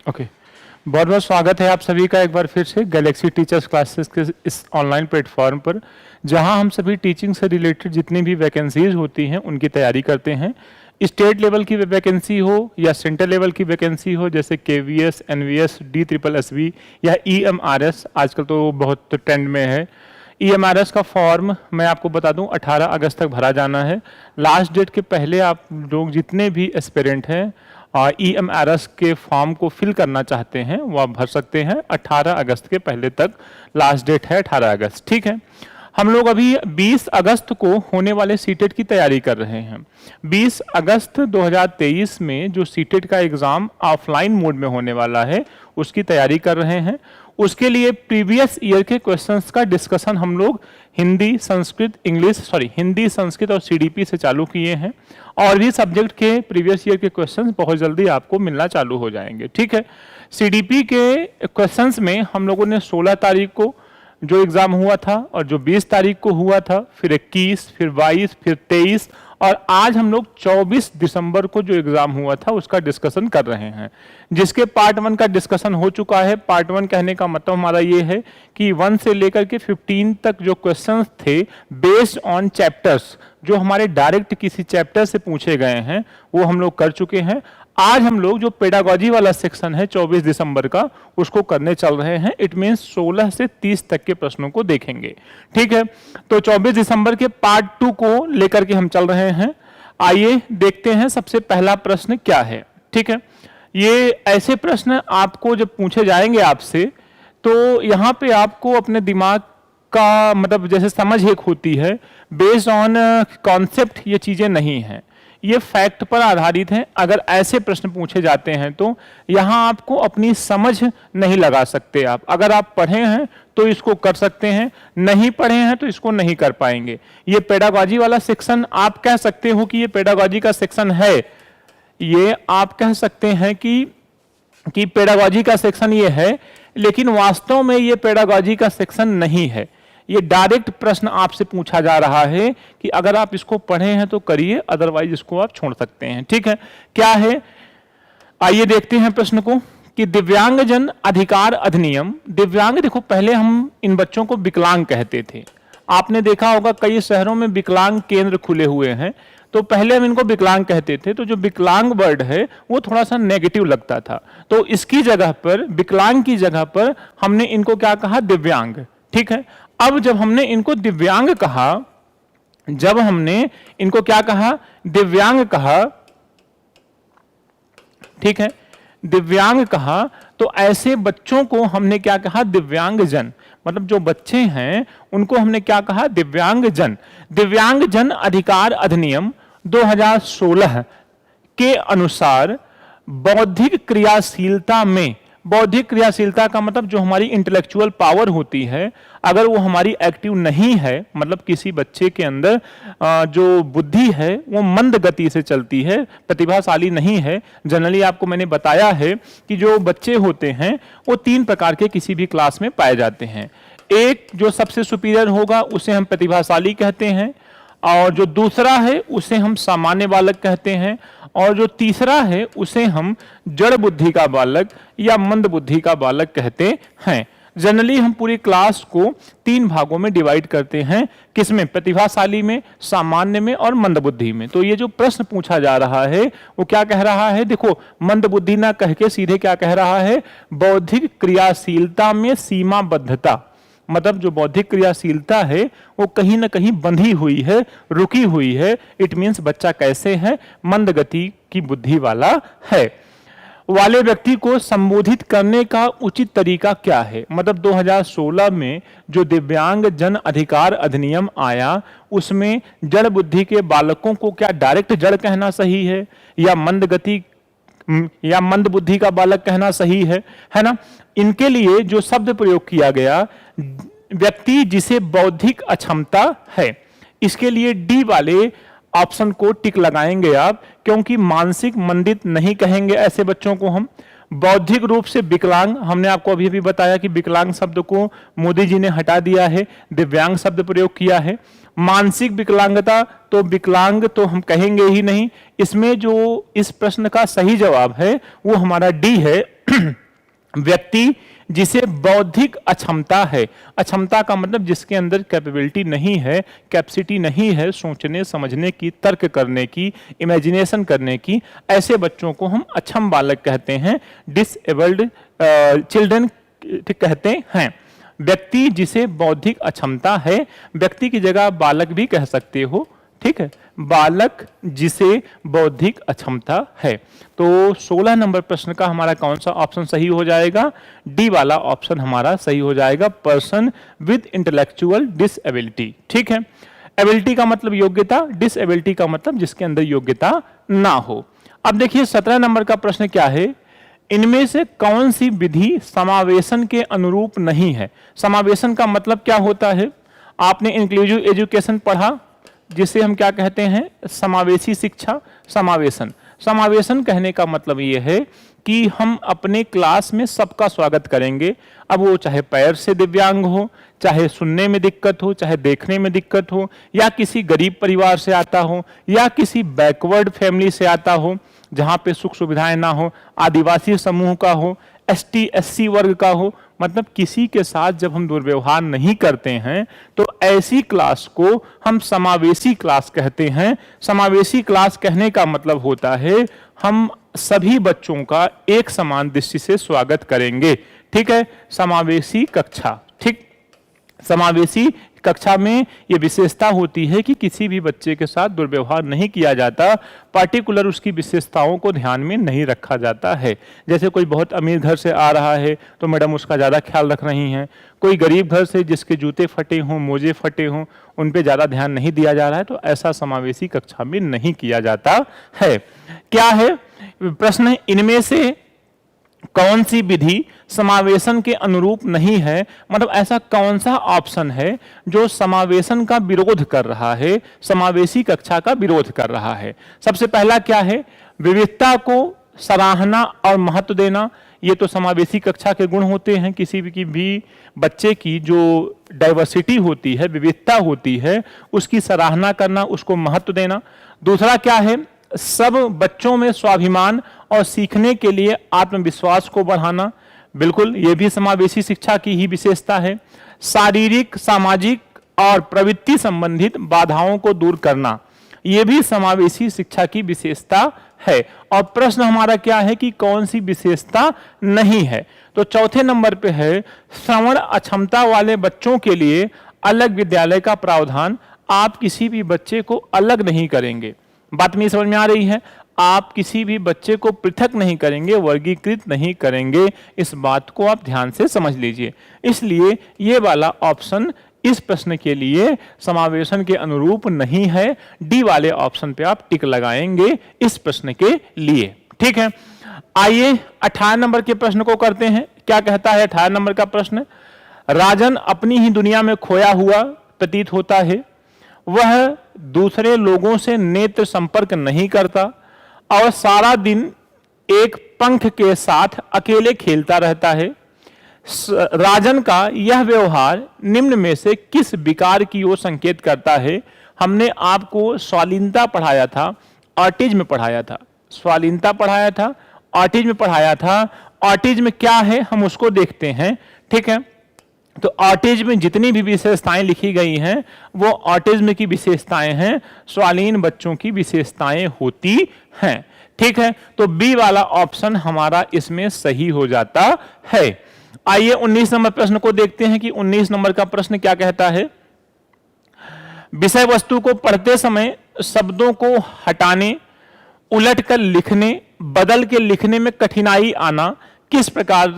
Okay, बहुत बहुत स्वागत है आप सभी का एक बार फिर से गैलेक्सी टीचर्स क्लासेस के इस ऑनलाइन प्लेटफॉर्म पर, जहां हम सभी टीचिंग से रिलेटेड जितनी भी वैकेंसीज होती हैं उनकी तैयारी करते हैं। स्टेट लेवल की वैकेंसी हो या सेंट्रल लेवल की वैकेंसी हो, जैसे केवीएस, एनवीएस, DSSS या EMRS, आजकल तो बहुत ट्रेंड में है। EMRS का फॉर्म मैं आपको बता दूं 18 अगस्त तक भरा जाना है। लास्ट डेट के पहले आप लोग जितने भी एस्पिरेंट हैं EMRS के फॉर्म को फिल करना चाहते हैं वो आप भर सकते हैं। 18 अगस्त के पहले तक लास्ट डेट है, 18 अगस्त। ठीक है, हम लोग अभी 20 अगस्त को होने वाले सीटेट की तैयारी कर रहे हैं। 20 अगस्त 2023 में जो सीटेट का एग्ज़ाम ऑफलाइन मोड में होने वाला है उसकी तैयारी कर रहे हैं। उसके लिए प्रीवियस ईयर के क्वेश्चंस का डिस्कशन हम लोग हिंदी, संस्कृत और CDP से चालू किए हैं, और भी सब्जेक्ट के प्रीवियस ईयर के क्वेश्चंस बहुत जल्दी आपको मिलना चालू हो जाएंगे। ठीक है, CDP के क्वेश्चंस में हम लोगों ने 16 तारीख को जो एग्ज़ाम हुआ था और जो 20 तारीख को हुआ था, फिर 21, फिर 22, फिर 23 और आज हम लोग 24 दिसंबर को जो एग्ज़ाम हुआ था उसका डिस्कशन कर रहे हैं, जिसके पार्ट 1 का डिस्कशन हो चुका है। पार्ट 1 कहने का मतलब हमारा ये है कि 1 से लेकर के 15 तक जो क्वेश्चंस थे बेस्ड ऑन चैप्टर्स, जो हमारे डायरेक्ट किसी चैप्टर से पूछे गए हैं, वो हम लोग कर चुके हैं। आज हम लोग जो पेडागॉजी वाला सेक्शन है 24 दिसंबर का, उसको करने चल रहे हैं। इट मींस 16 से 30 तक के प्रश्नों को देखेंगे। ठीक है, तो 24 दिसंबर के पार्ट 2 को लेकर के हम चल रहे हैं। आइए देखते हैं सबसे पहला प्रश्न क्या है। ठीक है, ये ऐसे प्रश्न आपको जब पूछे जाएंगे आपसे, तो यहाँ पे आपको अपने दिमाग का मतलब जैसे समझ एक होती है, बेस्ड ऑन कॉन्सेप्ट ये चीजें नहीं हैं, ये फैक्ट पर आधारित हैं। अगर ऐसे प्रश्न पूछे जाते हैं तो यहाँ आपको अपनी समझ नहीं लगा सकते। आप अगर आप पढ़े हैं तो इसको कर सकते हैं, नहीं पढ़े हैं तो इसको नहीं कर पाएंगे। ये पेडागॉजी वाला सेक्शन आप कह सकते हो कि ये पेडागॉजी का सेक्शन है, ये आप कह सकते हैं कि पेडागॉजी का सेक्शन ये है, लेकिन वास्तव में ये पेडागॉजी का सेक्शन नहीं है। ये डायरेक्ट प्रश्न आपसे पूछा जा रहा है कि अगर आप इसको पढ़े हैं तो करिए, अदरवाइज इसको आप छोड़ सकते हैं। ठीक है, क्या है, आइए देखते हैं प्रश्न को कि दिव्यांगजन अधिकार अधिनियम। दिव्यांग, देखो पहले हम इन बच्चों को विकलांग कहते थे। आपने देखा होगा कई शहरों में विकलांग केंद्र खुले हुए हैं, तो पहले हम इनको विकलांग कहते थे, तो जो विकलांग वर्ड है वो थोड़ा सा नेगेटिव लगता था। तो इसकी जगह पर, विकलांग की जगह पर हमने इनको क्या कहा, दिव्यांग। ठीक है, अब जब हमने इनको दिव्यांग कहा, जब हमने इनको क्या कहा, दिव्यांग कहा, ठीक है, दिव्यांग कहा, तो ऐसे बच्चों को हमने क्या कहा, दिव्यांगजन। मतलब जो बच्चे हैं उनको हमने क्या कहा, दिव्यांगजन। दिव्यांगजन अधिकार अधिनियम 2016 के अनुसार बौद्धिक क्रियाशीलता में, बौद्धिक क्रियाशीलता का मतलब जो हमारी इंटेलेक्चुअल पावर होती है, अगर वो हमारी एक्टिव नहीं है, मतलब किसी बच्चे के अंदर जो बुद्धि है वो मंद गति से चलती है, प्रतिभाशाली नहीं है। जनरली आपको मैंने बताया है कि जो बच्चे होते हैं वो 3 प्रकार के किसी भी क्लास में पाए जाते हैं। एक जो सबसे सुपीरियर होगा उसे हम प्रतिभाशाली कहते हैं, और जो दूसरा है उसे हम सामान्य बालक कहते हैं, और जो तीसरा है उसे हम जड़ बुद्धि का बालक या मंद बुद्धि का बालक कहते हैं। जनरली हम पूरी क्लास को 3 भागों में डिवाइड करते हैं, किसमें, प्रतिभाशाली में, सामान्य में और मंद बुद्धि में। तो ये जो प्रश्न पूछा जा रहा है वो क्या कह रहा है, देखो मंद बुद्धि ना कह के सीधे क्या कह रहा है, बौद्धिक क्रियाशीलता में सीमाबद्धता। मतलब जो बौद्धिक क्रियाशीलता है वो कहीं ना कहीं बंधी हुई है, रुकी हुई है। इट मींस बच्चा कैसे है, मंद गति की बुद्धि वाला है। वाले व्यक्ति को संबोधित करने का उचित तरीका क्या है। मतलब 2016 में जो दिव्यांग जन अधिकार अधिनियम आया, उसमें जड़ बुद्धि के बालकों को क्या डायरेक्ट जड़ कहना सही है, या मंद गति या मंद बुद्धि का बालक कहना सही है ना। इनके लिए जो शब्द प्रयोग किया गया, व्यक्ति जिसे बौद्धिक अक्षमता है, इसके लिए डी वाले ऑप्शन को टिक लगाएंगे आप, क्योंकि मानसिक मंदित नहीं कहेंगे ऐसे बच्चों को हम। बौद्धिक रूप से विकलांग, हमने आपको अभी भी बताया कि विकलांग शब्द को मोदी जी ने हटा दिया है, दिव्यांग शब्द प्रयोग किया है। मानसिक विकलांगता, तो विकलांग तो हम कहेंगे ही नहीं। इसमें जो इस प्रश्न का सही जवाब है वो हमारा डी है, व्यक्ति जिसे बौद्धिक अक्षमता है, अक्षमता का मतलब जिसके अंदर कैपेबिलिटी नहीं है, कैपेसिटी नहीं है सोचने समझने की, तर्क करने की, इमेजिनेशन करने की, ऐसे बच्चों को हम अक्षम बालक कहते हैं, डिसेबल्ड चिल्ड्रन कहते हैं। व्यक्ति जिसे बौद्धिक अक्षमता है, व्यक्ति की जगह बालक भी कह सकते हो, ठीक है, बालक जिसे बौद्धिक अक्षमता है। तो 16 नंबर प्रश्न का हमारा कौन सा ऑप्शन सही हो जाएगा? डी वाला ऑप्शन हमारा सही हो जाएगा, पर्सन विद इंटेलेक्चुअल डिसएबिलिटी। ठीक है, एबिलिटी का मतलब योग्यता, डिसएबिलिटी का मतलब जिसके अंदर योग्यता ना हो। अब देखिए 17 नंबर का प्रश्न क्या है, इनमें से कौन सी विधि समावेशन के अनुरूप नहीं है? समावेशन का मतलब क्या होता है? आपने इंक्लूसिव एजुकेशन पढ़ा, जिसे हम क्या कहते हैं? समावेशी शिक्षा। समावेशन, समावेशन कहने का मतलब यह है कि हम अपने क्लास में सबका स्वागत करेंगे, अब वो चाहे पैर से दिव्यांग हो, चाहे सुनने में दिक्कत हो, चाहे देखने में दिक्कत हो, या किसी गरीब परिवार से आता हो, या किसी बैकवर्ड फैमिली से आता हो जहां पे सुख सुविधाएं ना हो, आदिवासी समूह का हो, एसटी एससी वर्ग का हो, मतलब किसी के साथ जब हम दुर्व्यवहार नहीं करते हैं तो ऐसी क्लास को हम समावेशी क्लास कहते हैं। समावेशी क्लास कहने का मतलब होता है हम सभी बच्चों का एक समान दृष्टि से स्वागत करेंगे। ठीक है, समावेशी कक्षा। ठीक, समावेशी कक्षा में यह विशेषता होती है कि किसी भी बच्चे के साथ दुर्व्यवहार नहीं किया जाता, पार्टिकुलर उसकी विशेषताओं को ध्यान में नहीं रखा जाता है। जैसे कोई बहुत अमीर घर से आ रहा है तो मैडम उसका ज़्यादा ख्याल रख रही हैं, कोई गरीब घर से जिसके जूते फटे हों, मोजे फटे हों, उन पे ज़्यादा ध्यान नहीं दिया जा रहा है, तो ऐसा समावेशी कक्षा में नहीं किया जाता है। क्या है प्रश्न? इनमें से कौन सी विधि समावेशन के अनुरूप नहीं है? मतलब ऐसा कौन सा ऑप्शन है जो समावेशन का विरोध कर रहा है, समावेशी कक्षा का विरोध कर रहा है? सबसे पहला क्या है? विविधता को सराहना और महत्व देना। ये तो समावेशी कक्षा के गुण होते हैं, किसी भी बच्चे की जो डाइवर्सिटी होती है, विविधता होती है, उसकी सराहना करना, उसको महत्व देना। दूसरा क्या है? सब बच्चों में स्वाभिमान और सीखने के लिए आत्मविश्वास को बढ़ाना। बिल्कुल, यह भी समावेशी शिक्षा की ही विशेषता है। शारीरिक, सामाजिक और प्रवृत्ति संबंधित बाधाओं को दूर करना, यह भी समावेशी शिक्षा की विशेषता है। और प्रश्न हमारा क्या है कि कौन सी विशेषता नहीं है? तो चौथे नंबर पे है श्रवण अक्षमता वाले बच्चों के लिए अलग विद्यालय का प्रावधान। आप किसी भी बच्चे को अलग नहीं करेंगे, बात नहीं समझ में आ रही है? आप किसी भी बच्चे को पृथक नहीं करेंगे, वर्गीकृत नहीं करेंगे, इस बात को आप ध्यान से समझ लीजिए। इसलिए ये वाला ऑप्शन इस प्रश्न के लिए समावेशन के अनुरूप नहीं है। डी वाले ऑप्शन पे आप टिक लगाएंगे इस प्रश्न के लिए। ठीक है, आइए 18 नंबर के प्रश्न को करते हैं। क्या कहता है 18 नंबर का प्रश्न? राजन अपनी ही दुनिया में खोया हुआ प्रतीत होता है, वह दूसरे लोगों से नेत्र संपर्क नहीं करता और सारा दिन एक पंख के साथ अकेले खेलता रहता है। राजन का यह व्यवहार निम्न में से किस विकार की ओर संकेत करता है? हमने आपको स्वालीनता पढ़ाया था, ऑटिज्म पढ़ाया था, स्वालीनता पढ़ाया था, ऑटिज्म पढ़ाया था। ऑटिज्म क्या है हम उसको देखते हैं। ठीक है, तो ऑटिज्म में जितनी भी विशेषताएं लिखी गई हैं वो ऑटिज्म की विशेषताएं हैं, स्वालीन बच्चों की विशेषताएं होती हैं। ठीक है, तो बी वाला ऑप्शन हमारा इसमें सही हो जाता है। आइए 19 नंबर प्रश्न को देखते हैं कि 19 नंबर का प्रश्न क्या कहता है। विषय वस्तु को पढ़ते समय शब्दों को हटाने, उलटकर लिखने, बदल के लिखने में कठिनाई आना किस विकार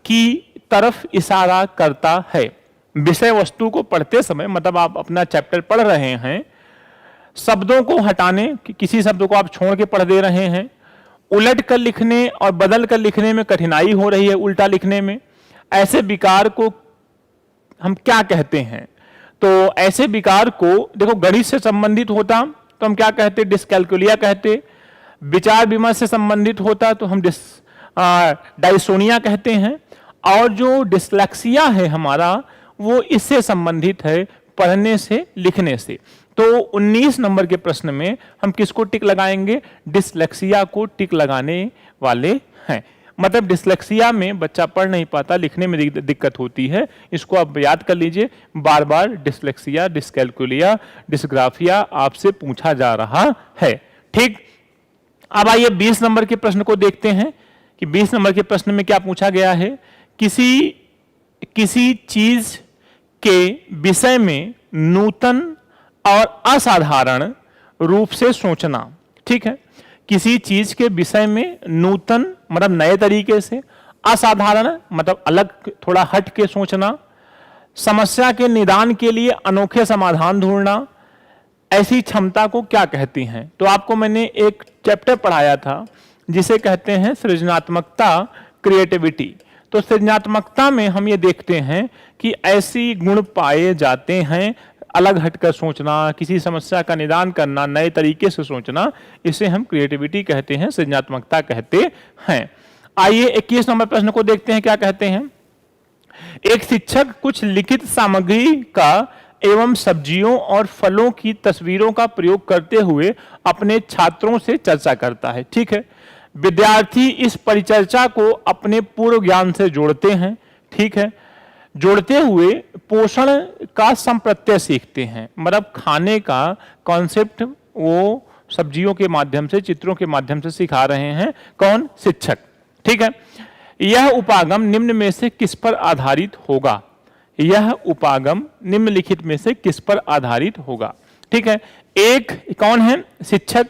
की तरफ इशारा करता है? विषय वस्तु को पढ़ते समय मतलब आप अपना चैप्टर पढ़ रहे हैं, शब्दों को हटाने, किसी शब्द को आप छोड़ के पढ़ दे रहे हैं, उलट कर लिखने और बदल कर लिखने में कठिनाई हो रही है, उल्टा लिखने में, ऐसे विकार को हम क्या कहते हैं? तो ऐसे विकार को देखो गणित से संबंधित होता तो हम क्या कहते? डिस्कैलकुलिया कहते। विचार विमर्श से संबंधित होता तो हम डायसोनिया कहते हैं। और जो डिस्लेक्सिया है हमारा वो इससे संबंधित है, पढ़ने से लिखने से। तो 19 नंबर के प्रश्न में हम किसको टिक लगाएंगे? डिसलेक्सिया को टिक लगाने वाले हैं। मतलब डिसलेक्सिया में बच्चा पढ़ नहीं पाता, लिखने में दिक्कत होती है, इसको आप याद कर लीजिए। बार बार डिसलेक्सिया, डिसकैलकुलिया, डिसग्राफिया आपसे पूछा जा रहा है। ठीक, अब आइए 20 नंबर के प्रश्न को देखते हैं कि 20 नंबर के प्रश्न में क्या पूछा गया है। किसी चीज के विषय में नूतन और असाधारण रूप से सोचना। ठीक है, किसी चीज के विषय में नूतन मतलब नए तरीके से, असाधारण मतलब अलग थोड़ा हट के सोचना, समस्या के निदान के लिए अनोखे समाधान ढूंढना, ऐसी क्षमता को क्या कहती हैं? तो आपको मैंने एक चैप्टर पढ़ाया था जिसे कहते हैं सृजनात्मकता, क्रिएटिविटी। तो सृजनात्मकता में हम ये देखते हैं कि ऐसी गुण पाए जाते हैं, अलग हटकर सोचना, किसी समस्या का निदान करना, नए तरीके से सोचना, इसे हम क्रिएटिविटी कहते हैं, सृजनात्मकता कहते हैं। आइए 21 नंबर प्रश्न को देखते हैं, क्या कहते हैं। एक शिक्षक कुछ लिखित सामग्री का एवं सब्जियों और फलों की तस्वीरों का प्रयोग करते हुए अपने छात्रों से चर्चा करता है। ठीक है, विद्यार्थी इस परिचर्चा को अपने पूर्व ज्ञान से जोड़ते हैं। ठीक है, जोड़ते हुए पोषण का संप्रत्यय सीखते हैं, मतलब खाने का कॉन्सेप्ट वो सब्जियों के माध्यम से, चित्रों के माध्यम से सिखा रहे हैं। कौन? शिक्षक। ठीक है, यह उपागम निम्न में से किस पर आधारित होगा? यह उपागम निम्नलिखित में से किस पर आधारित होगा? ठीक है, एक कौन है? शिक्षक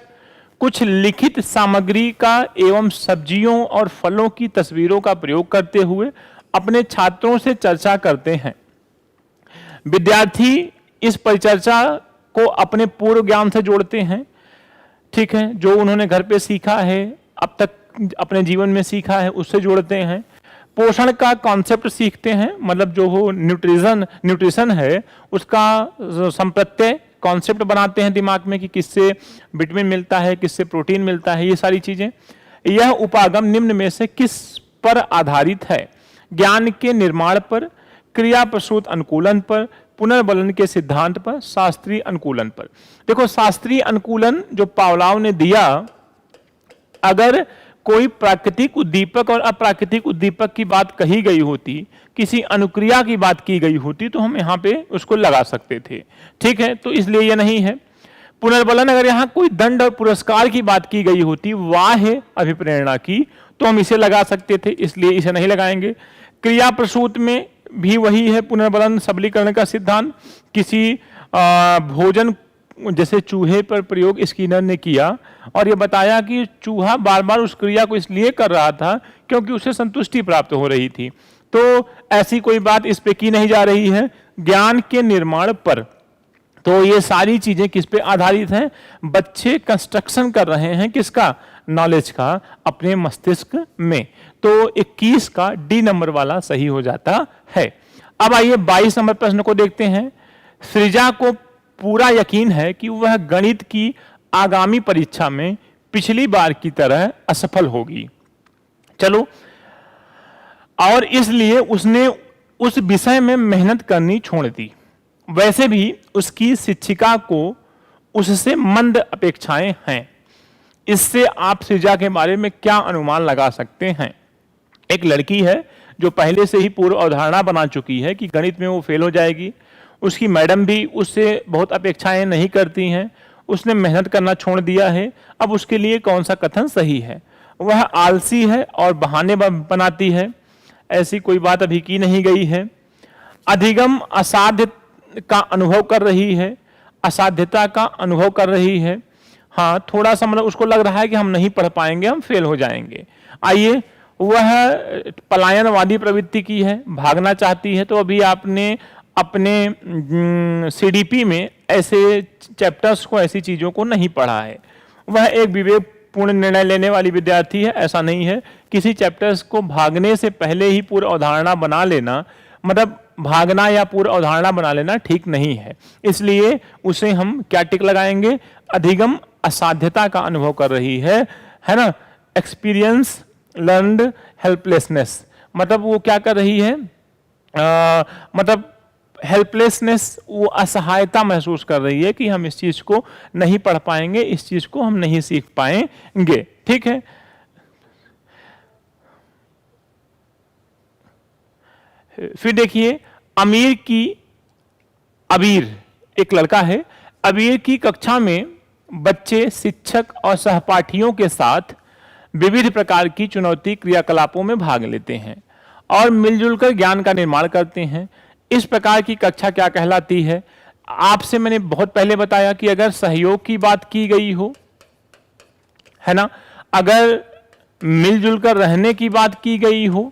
कुछ लिखित सामग्री का एवं सब्जियों और फलों की तस्वीरों का प्रयोग करते हुए अपने छात्रों से चर्चा करते हैं। विद्यार्थी इस परिचर्चा को अपने पूर्व ज्ञान से जोड़ते हैं। ठीक है, जो उन्होंने घर पे सीखा है, अब तक अपने जीवन में सीखा है, उससे जोड़ते हैं। पोषण का कॉन्सेप्ट सीखते हैं, मतलब जो हो न्यूट्रिशन है उसका संप्रत्यय कॉन्सेप्ट बनाते हैं दिमाग में कि किससे विटामिन मिलता है, किससे प्रोटीन मिलता है, ये सारी चीजें। यह उपागम निम्न में से किस पर आधारित है? ज्ञान के निर्माण पर, क्रिया प्रसूत अनुकूलन पर, पुनर्बलन के सिद्धांत पर, शास्त्रीय अनुकूलन पर। देखो, शास्त्रीय अनुकूलन जो पावलोव ने दिया, अगर कोई प्राकृतिक उद्दीपक और अप्राकृतिक उद्दीपक की बात कही गई होती, किसी अनुक्रिया की बात की गई होती, तो हम यहाँ पे उसको लगा सकते थे। ठीक है, तो इसलिए यह नहीं है। पुनर्बलन, अगर यहाँ कोई दंड और पुरस्कार की बात की गई होती, वाह है अभिप्रेरणा की, तो हम इसे लगा सकते थे, इसलिए इसे नहीं लगाएंगे। क्रिया प्रसूत में भी वही है, पुनर्बलन सबलीकरण का सिद्धांत। किसी भोजन जैसे चूहे पर प्रयोग स्किनर ने किया और यह बताया कि चूहा बार बार उस क्रिया को इसलिए कर रहा था क्योंकि उसे संतुष्टि प्राप्त हो रही थी। तो ऐसी कोई बात इस पे की नहीं जा रही है। ज्ञान के निर्माण पर, तो ये सारी चीजें किस पे आधारित हैं? बच्चे कंस्ट्रक्शन कर रहे हैं किसका? नॉलेज का, अपने मस्तिष्क में। तो 21 का डी नंबर वाला सही हो जाता है। अब आइए 22 नंबर प्रश्न को देखते हैं। सृजा को पूरा यकीन है कि वह गणित की आगामी परीक्षा में पिछली बार की तरह असफल होगी। चलो, और इसलिए उसने उस विषय में मेहनत करनी छोड़ दी। वैसे भी उसकी शिक्षिका को उससे मंद अपेक्षाएं हैं। इससे आप सृजा के बारे में क्या अनुमान लगा सकते हैं? एक लड़की है जो पहले से ही पूर्व अवधारणा बना चुकी है कि गणित में वो फेल हो जाएगी। उसकी मैडम भी उससे बहुत अपेक्षाएं नहीं करती हैं। उसने मेहनत करना छोड़ दिया है। अब उसके लिए कौन सा कथन सही है? वह आलसी है और बहाने बनाती है। ऐसी कोई बात अभी की नहीं गई है। अधिगम असाध्य का अनुभव कर रही है, असाध्यता का अनुभव कर रही है। हाँ, थोड़ा सा मतलब उसको लग रहा है कि हम नहीं पढ़ पाएंगे, हम फेल हो जाएंगे। आइए, वह पलायनवादी प्रवृत्ति की है, भागना चाहती है। तो अभी आपने अपने सीडीपी में ऐसे चैप्टर्स को, ऐसी चीजों को नहीं पढ़ा है। वह एक विवेकपूर्ण निर्णय लेने वाली विद्यार्थी है, ऐसा नहीं है। किसी चैप्टर्स को भागने से पहले ही पूर्व अवधारणा बना लेना, मतलब भागना या पूर्व अवधारणा बना लेना ठीक नहीं है। इसलिए उसे हम क्या टिक लगाएंगे? अधिगम असाध्यता का अनुभव कर रही है ना। एक्सपीरियंस लर्नड हेल्पलेसनेस, मतलब वो क्या कर रही है? मतलब हेल्पलेसनेस, वो असहायता महसूस कर रही है कि हम इस चीज को नहीं पढ़ पाएंगे, इस चीज को हम नहीं सीख पाएंगे। ठीक है, फिर देखिए अबीर एक लड़का है। अबीर की कक्षा में बच्चे शिक्षक और सहपाठियों के साथ विविध प्रकार की चुनौती क्रियाकलापों में भाग लेते हैं और मिलजुल कर ज्ञान का निर्माण करते हैं। इस प्रकार की कक्षा क्या कहलाती है? आपसे मैंने बहुत पहले बताया कि अगर सहयोग की बात की गई हो, है ना, अगर मिलजुल कर रहने की बात की गई हो,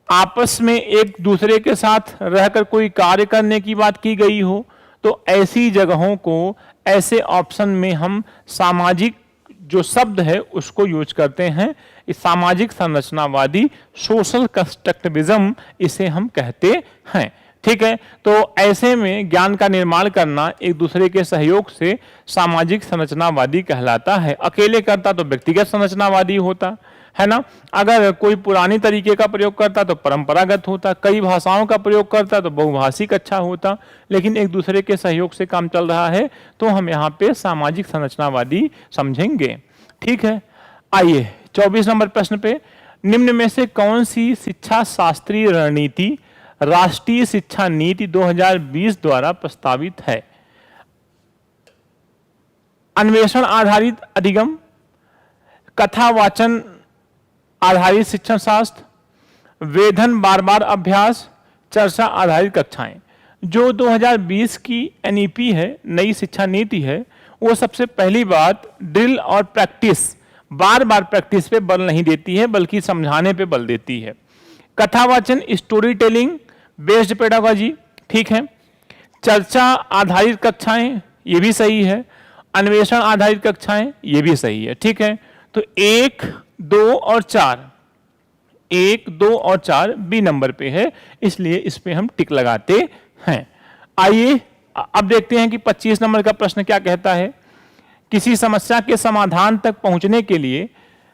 आपस में एक दूसरे के साथ रहकर कोई कार्य करने की बात की गई हो, तो ऐसी जगहों को, ऐसे ऑप्शन में हम सामाजिक जो शब्द है उसको यूज करते हैं। इस सामाजिक संरचनावादी, सोशल कंस्ट्रक्टिविज्म इसे हम कहते हैं। ठीक है, तो ऐसे में ज्ञान का निर्माण करना एक दूसरे के सहयोग से सामाजिक संरचनावादी कहलाता है। अकेले करता तो व्यक्तिगत संरचनावादी होता है ना। अगर कोई पुरानी तरीके का प्रयोग करता तो परंपरागत होता, कई भाषाओं का प्रयोग करता तो बहुभाषिक अच्छा होता, लेकिन एक दूसरे के सहयोग से काम चल रहा है तो हम यहाँ पे सामाजिक संरचनावादी समझेंगे। ठीक है, आइए 24 नंबर प्रश्न पे, निम्न में से कौन सी शिक्षा शास्त्रीय रणनीति राष्ट्रीय शिक्षा नीति 2020 द्वारा प्रस्तावित है? अन्वेषण आधारित अधिगम, कथावाचन आधारित शिक्षण शास्त्र, वेधन बार बार अभ्यास, चर्चा आधारित कक्षाएं। जो 2020 की एनईपी है, नई शिक्षा नीति है, वो सबसे पहली बात ड्रिल और प्रैक्टिस, बार बार प्रैक्टिस पे बल नहीं देती है बल्कि समझाने पे बल देती है। कथावाचन स्टोरी टेलिंग बेस्ड पेडागोजी, ठीक है। चर्चा आधारित कक्षाएं, ये भी सही है। अन्वेषण आधारित कक्षाएं, ये भी सही है। ठीक है, तो 1, 2 और 4, 1, 2 और 4 बी नंबर पे है, इसलिए इस पे हम टिक लगाते हैं। आइए अब देखते हैं कि 25 नंबर का प्रश्न क्या कहता है। किसी समस्या के समाधान तक पहुंचने के लिए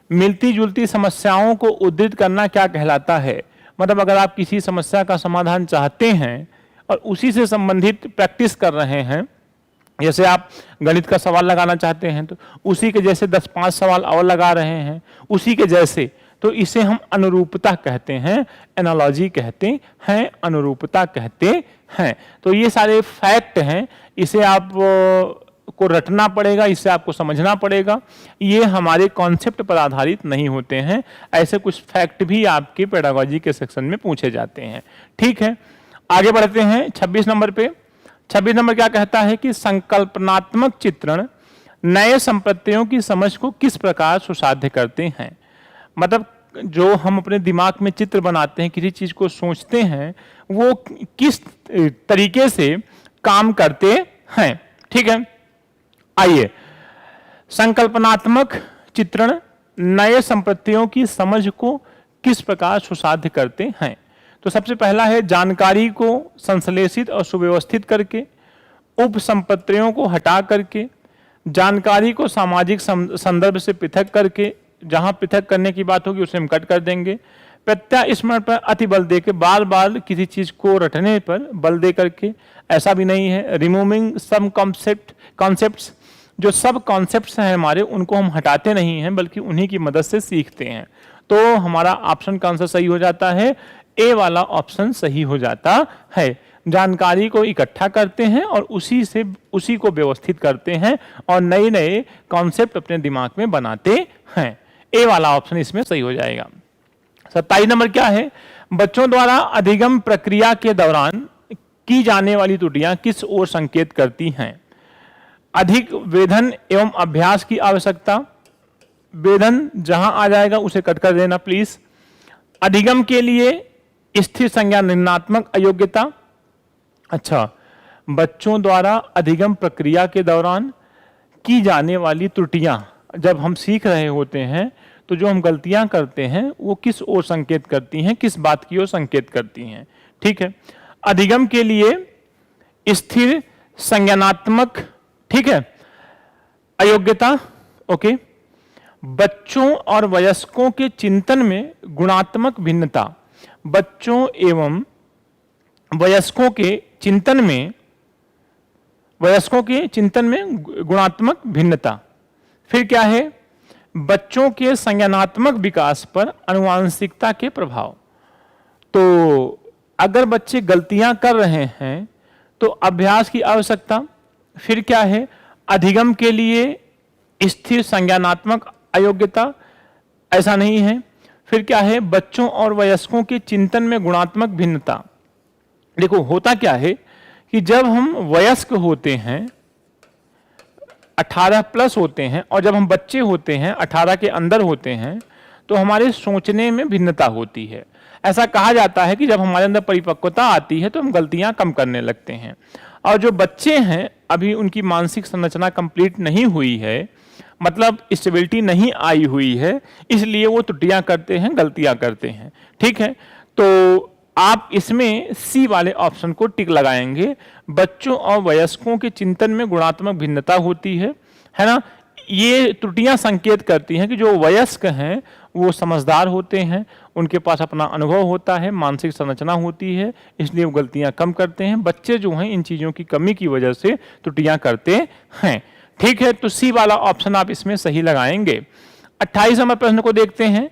मिलती जुलती समस्याओं को उद्धृत करना क्या कहलाता है? मतलब अगर आप किसी समस्या का समाधान चाहते हैं और उसी से संबंधित प्रैक्टिस कर रहे हैं, जैसे आप गणित का सवाल लगाना चाहते हैं तो उसी के जैसे 10-5 सवाल और लगा रहे हैं उसी के जैसे, तो इसे हम अनुरूपता कहते हैं, एनालॉजी कहते हैं, अनुरूपता कहते हैं। तो ये सारे फैक्ट हैं, इसे आप को रटना पड़ेगा, इसे आपको समझना पड़ेगा। ये हमारे कॉन्सेप्ट पर आधारित नहीं होते हैं, ऐसे कुछ फैक्ट भी आपके पेडागोजी के सेक्शन में पूछे जाते हैं। ठीक है, आगे बढ़ते हैं 26 नंबर पे। 26 नंबर क्या कहता है कि संकल्पनात्मक चित्रण नए संप्रत्ययों की समझ को किस प्रकार सुसाध्य करते हैं? मतलब जो हम अपने दिमाग में चित्र बनाते हैं, किसी चीज को सोचते हैं, वो किस तरीके से काम करते हैं। ठीक है, आइए, संकल्पनात्मक चित्रण नए संप्रत्ययों की समझ को किस प्रकार सुसाध्य करते हैं? तो सबसे पहला है जानकारी को संश्लेषित और सुव्यवस्थित करके, उप संपत्तियों को हटा करके, जानकारी को सामाजिक संदर्भ से पृथक करके, जहां पृथक करने की बात होगी उसे हम कट कर देंगे, प्रत्यास्मरण पर अति बल देकर, बार बार किसी चीज को रटने पर बल दे करके, ऐसा भी नहीं है, रिमूविंग सम कॉन्सेप्ट्स, जो सब कॉन्सेप्ट्स हैं हमारे उनको हम हटाते नहीं हैं बल्कि उन्हीं की मदद से सीखते हैं। तो हमारा ऑप्शन कौन सा सही हो जाता है? ए वाला ऑप्शन सही हो जाता है। जानकारी को इकट्ठा करते हैं और उसी को व्यवस्थित करते हैं और नए नए कॉन्सेप्ट अपने दिमाग में बनाते हैं। ए वाला ऑप्शन इसमें सही हो जाएगा। 27 नंबर क्या है? बच्चों द्वारा अधिगम प्रक्रिया के दौरान की जाने वाली त्रुटियां किस ओर संकेत करती हैं? अधिक वेधन एवं अभ्यास की आवश्यकता, वेधन जहां आ जाएगा उसे कट कर देना प्लीज। अधिगम के लिए स्थिर संज्ञा निर्णयात्मक अयोग्यता। अच्छा, बच्चों द्वारा अधिगम प्रक्रिया के दौरान की जाने वाली त्रुटियां, जब हम सीख रहे होते हैं तो जो हम गलतियां करते हैं वो किस ओर संकेत करती हैं, किस बात की ओर संकेत करती हैं? ठीक है, अधिगम के लिए स्थिर संज्ञानात्मक, ठीक है, अयोग्यता, ओके। बच्चों और वयस्कों के चिंतन में गुणात्मक भिन्नता, बच्चों एवं वयस्कों के चिंतन में गुणात्मक भिन्नता। फिर क्या है, बच्चों के संज्ञानात्मक विकास पर आनुवांशिकता के प्रभाव। तो अगर बच्चे गलतियां कर रहे हैं तो अभ्यास की आवश्यकता। फिर क्या है, अधिगम के लिए स्थिर संज्ञानात्मक अयोग्यता, ऐसा नहीं है। फिर क्या है, बच्चों और वयस्कों के चिंतन में गुणात्मक भिन्नता। देखो होता क्या है कि जब हम वयस्क होते हैं 18 प्लस होते हैं और जब हम बच्चे होते हैं 18 के अंदर होते हैं तो हमारे सोचने में भिन्नता होती है। ऐसा कहा जाता है कि जब हमारे अंदर परिपक्वता आती है तो हम गलतियां कम करने लगते हैं, और जो बच्चे हैं अभी उनकी मानसिक संरचना कंप्लीट नहीं हुई है, मतलब स्टेबिलिटी नहीं आई हुई है, इसलिए वो त्रुटियां करते हैं, गलतियां करते हैं। ठीक है, तो आप इसमें सी वाले ऑप्शन को टिक लगाएंगे। बच्चों और वयस्कों के चिंतन में गुणात्मक भिन्नता होती है ना। ये त्रुटियां संकेत करती हैं कि जो वयस्क हैं वो समझदार होते हैं, उनके पास अपना अनुभव होता है, मानसिक संरचना होती है, इसलिए वो गलतियां कम करते हैं। बच्चे जो हैं इन चीजों की कमी की वजह से त्रुटियां करते हैं। ठीक है, तो सी वाला ऑप्शन आप इसमें सही लगाएंगे। 28 नंबर प्रश्न को देखते हैं।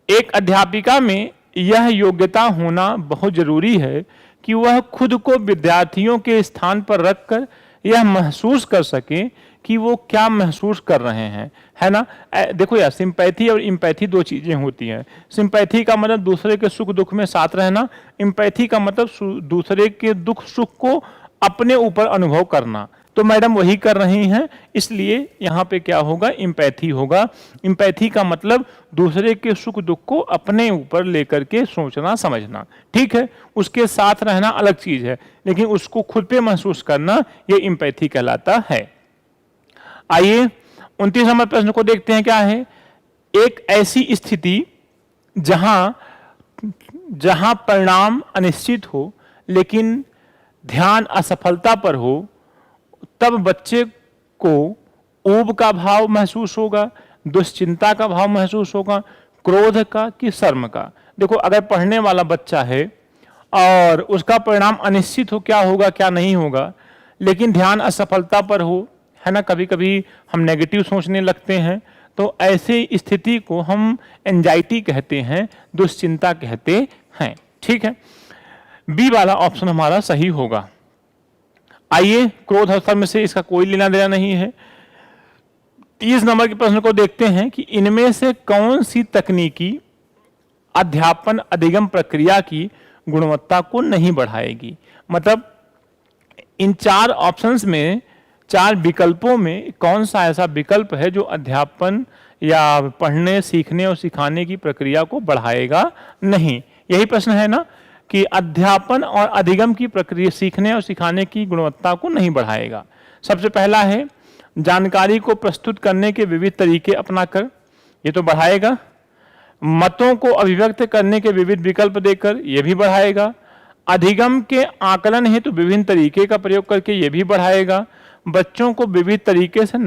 एक अध्यापिका में यह योग्यता होना बहुत जरूरी है कि वह खुद को विद्यार्थियों के स्थान पर रखकर यह महसूस कर सके कि वो क्या महसूस कर रहे हैं, है ना। देखो यार, सिंपैथी और इम्पैथी दो चीजें होती हैं। सिंपैथी का मतलब दूसरे के सुख दुख में साथ रहना, इम्पैथी का मतलब दूसरे के दुख सुख को अपने ऊपर अनुभव करना। तो मैडम वही कर रही हैं, इसलिए यहाँ पे क्या होगा, इम्पैथी होगा। इम्पैथी का मतलब दूसरे के सुख दुख को अपने ऊपर लेकर के सोचना समझना। ठीक है, उसके साथ रहना अलग चीज है, लेकिन उसको खुद पे महसूस करना ये इम्पैथी कहलाता है। आइए 29 नंबर प्रश्न को देखते हैं। क्या है, एक ऐसी स्थिति जहां परिणाम अनिश्चित हो लेकिन ध्यान असफलता पर हो, तब बच्चे को ऊब का भाव महसूस होगा, दुश्चिंता का भाव महसूस होगा, क्रोध का कि शर्म का। देखो अगर पढ़ने वाला बच्चा है और उसका परिणाम अनिश्चित हो, क्या होगा क्या नहीं होगा, लेकिन ध्यान असफलता पर हो, है ना, कभी कभी हम नेगेटिव सोचने लगते हैं, तो ऐसे स्थिति को हम एंजाइटी कहते हैं, दुश्चिंता कहते हैं। ठीक है, बी वाला ऑप्शन हमारा सही होगा। आइए, क्रोध और शर्म से इसका कोई लेना देना नहीं है। 30 नंबर के प्रश्न को देखते हैं कि इनमें से कौन सी तकनीकी अध्यापन अधिगम प्रक्रिया की गुणवत्ता को नहीं बढ़ाएगी। मतलब इन चार ऑप्शंस में, चार विकल्पों में कौन सा ऐसा विकल्प है जो अध्यापन या पढ़ने सीखने और सिखाने की प्रक्रिया को बढ़ाएगा नहीं। यही प्रश्न है ना कि अध्यापन और अधिगम की प्रक्रिया सीखने और सिखाने की गुणवत्ता को नहीं बढ़ाएगा। सबसे पहला है जानकारी को प्रस्तुत करने के विविध तरीके अपनाकर, ये तो बढ़ाएगा। मतों को अभिव्यक्त करने के विविध विकल्प देकर, ये भी बढ़ाएगा। अधिगम के आकलन हेतु विभिन्न तरीके का प्रयोग करके, ये भी बढ़ाएगा। बच्चों को विविध तरीके से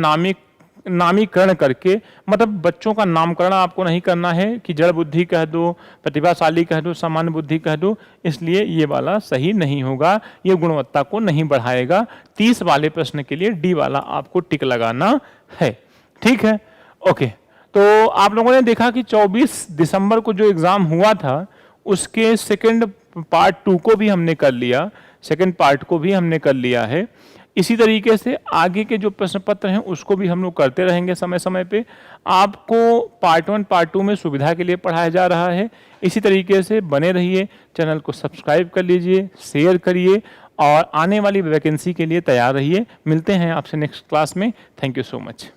नामीकरण करके, मतलब बच्चों का नामकरण आपको नहीं करना है कि जड़ बुद्धि कह दो, प्रतिभाशाली कह दो, सामान्य बुद्धि कह दो, इसलिए ये वाला सही नहीं होगा, ये गुणवत्ता को नहीं बढ़ाएगा। 30 वाले प्रश्न के लिए डी वाला आपको टिक लगाना है। ठीक है, ओके। तो आप लोगों ने देखा कि 24 दिसंबर को जो एग्जाम हुआ था उसके सेकंड पार्ट 2 को भी हमने कर लिया, सेकंड पार्ट को भी हमने कर लिया है। इसी तरीके से आगे के जो प्रश्न पत्र हैं उसको भी हम लोग करते रहेंगे समय समय पे। आपको पार्ट 1 पार्ट 2 में सुविधा के लिए पढ़ाया जा रहा है। इसी तरीके से बने रहिए, चैनल को सब्सक्राइब कर लीजिए, शेयर करिए और आने वाली वैकेंसी के लिए तैयार रहिए। मिलते हैं आपसे नेक्स्ट क्लास में। Thank you so much.